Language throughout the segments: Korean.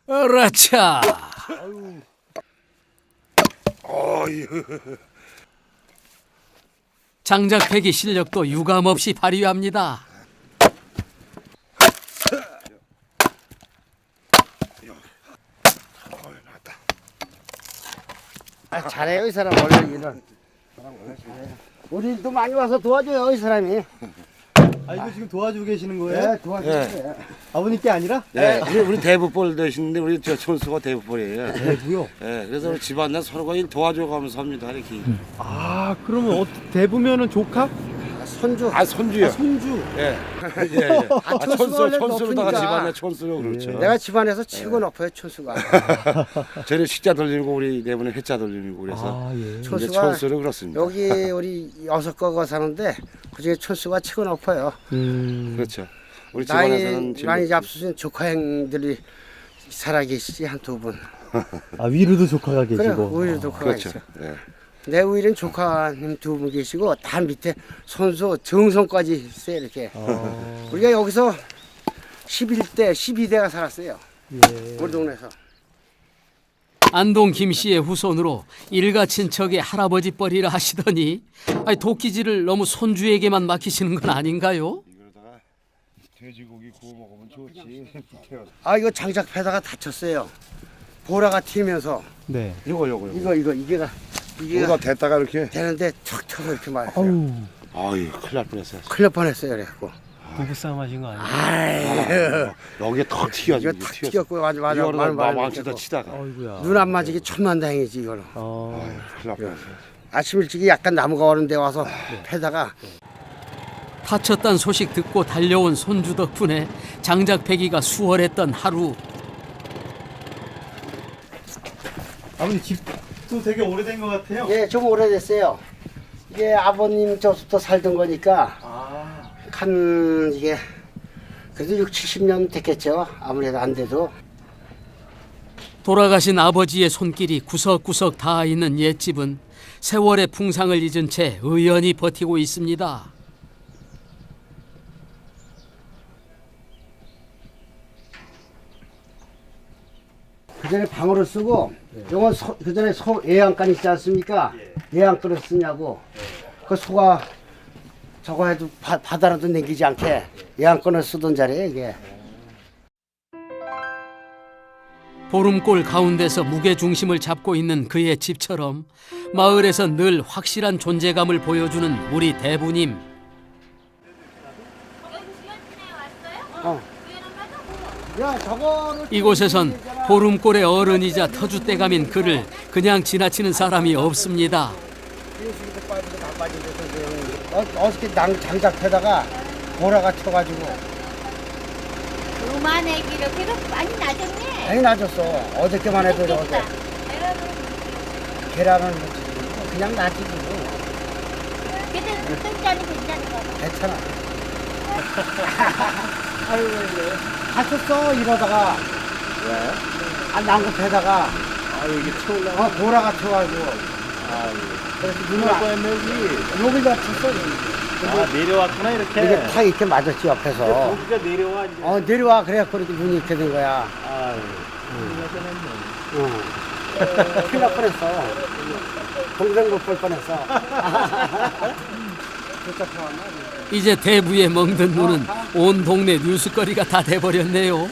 어라차. 장작패기 실력도 유감없이 발휘합니다. 잘해요 이 사람 원래 일은. 우리도 많이 와서 도와줘요 이 사람이. 아 이거 지금 도와주고 계시는 거예요? 네, 도와줘요. 아버님께 아니라? 네, 우리 대부볼 되시는데 우리 저 촌수가 대부볼이에요. 대부요? 네, 그래서 우리 집안에 서로가 일 도와줘가면서 합니다 이렇게. 아 그러면 대부면은 조카? 손주. 아 손주요. 손주? 예, 예, 예. 아, 촌수가 원래 촌수로다가 높으니까. 집안에 촌수로 그렇죠. 내가 집안에서 치고 높아요 촌수가. 저는 식자 돌리고 우리 내분에 회자 돌리고 그래서 아 예. 이제 촌수가 촌수로 그렇습니다. 여기 우리 6거가 사는데 그중에 촌수가 치고 높아요. 그렇죠. 우리 나이 집안에서는 지금 많이 잡수신 조카 형들이 살아계시지 한 2분. 아 위로도 조카가 그래 계시고. 오히려 조카가 그렇죠. 있어. 예. 내 우일은 조카님 2분 계시고 다 밑에 손수 정성까지 있어요 이렇게. 우리가 여기서 11대 12대가 살았어요. 예. 우리 동네에서. 안동 김 씨의 후손으로 일가 친척의 할아버지 뻘이라 하시더니 도끼질을 너무 손주에게만 맡기시는 건 아닌가요? 이거다가 돼지고기 구워 먹으면 좋지. 아 이거 장작 패다가 다쳤어요. 보라가 튀면서 네. 요거. 이게가 이거가 됐다가 이렇게. 되는데 척 튀어서 이렇게 맞았어요. 아유 아유, 큰일 날 뻔했어요. 큰일 날 뻔했어요 그래갖고. 부부싸움 하신 거 아니에요? 여기에 턱 튀어가지고 이거 탁 튀겼고 맞아 이거는 말을 왕치다 치다가. 아이고야. 눈 안 맞이기 천만다행이지 이거는. 큰일 날 뻔했어요. 아침 일찍이 약간 나무가 오는 데 와서 패다가 다쳤단 소식 듣고 달려온 손주 덕분에 장작패기가 수월했던 하루. 아버님 집도 되게 오래된 것 같아요. 예, 좀 오래됐어요. 이게 아버님 저부터 살던 거니까 한 이게 그래도 6, 70년 됐겠죠. 아무래도 안 돼도. 돌아가신 아버지의 손길이 구석구석 닿아 있는 옛집은 세월의 풍상을 잊은 채 의연히 버티고 있습니다. 그전에 방으로 쓰고 요건 그전에 소 예양간 있지 않습니까? 예양간을 쓰냐고. 그 소가 저거 해도 바다라도 내기지 않게 예양간을 쓰던 자리에 이게. 보름골 가운데서 무게중심을 잡고 있는 그의 집처럼 마을에서 늘 확실한 존재감을 보여주는 우리 대부님. 야, 저거를 이곳에선 보름골의 어른이자 터줏대감인 그를 그냥 지나치는 사람이 없습니다. 어저께 장작패다가 보라가 튀어가지고 요만하기로 배가 많이 낮았네. 많이 낮았어. 어저께만 해도 저거 계란을 묻히고 그냥 낮이고 그래도 눈동자는 괜찮은 거 같아. 괜찮아. 아유 다쳤어 이러다가 왜? 난급해다가 이게 채울라. 보라가 튀어가지고 그래서 눈을 여기 다쳤어. 내려왔구나 이렇게. 이게 탁 이렇게 맞았지 옆에서. 고기가 내려와 이제. 내려와 그래갖고 이렇게 눈이 이렇게 된 거야. 아유. 큰일 날 뻔했어. 동생 못 볼 뻔했어. 이제 대부의 멍든 눈은 온 동네 뉴스거리가 다 돼버렸네요.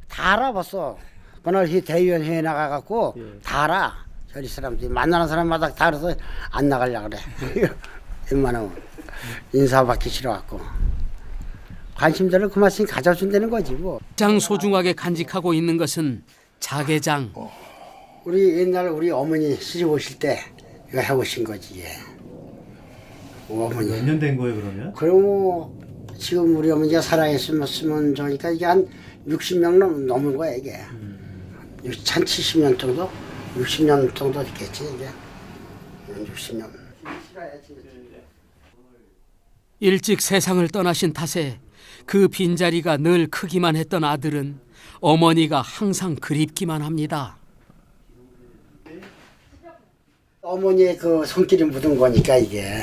다 알아봤어. 그날 대의원회에 나가갖고 다 알아. 저리 사람들이 만나는 사람마다 다 알아서 안 나가려고 그래. 웬만하면 인사받기 싫어갖고. 관심들을 그만큼 가져준다는 거지 뭐. 가장 소중하게 간직하고 있는 것은 자개장. 우리 옛날 우리 어머니 시집 오실 때 이거 해오신 거지. 얘. 어머니. 몇 년 된 거예요 그러면? 그럼 지금 우리 어머니가 살아있으면 저니까 이게 한 60명 넘은 거야 이게. 한 70년 정도? 60년 정도 됐겠지 이게. 60년. 일찍 세상을 떠나신 탓에 그 빈자리가 늘 크기만 했던 아들은 어머니가 항상 그립기만 합니다. 어머니의 그 손길이 묻은 거니까 이게.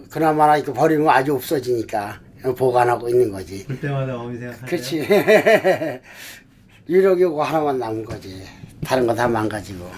그나마나 이거 버리면 아주 없어지니까 보관하고 있는 거지. 볼 때마다 어머니 생각하세요? 그렇지. 유력이고 하나만 남은 거지. 다른 거 다 망가지고.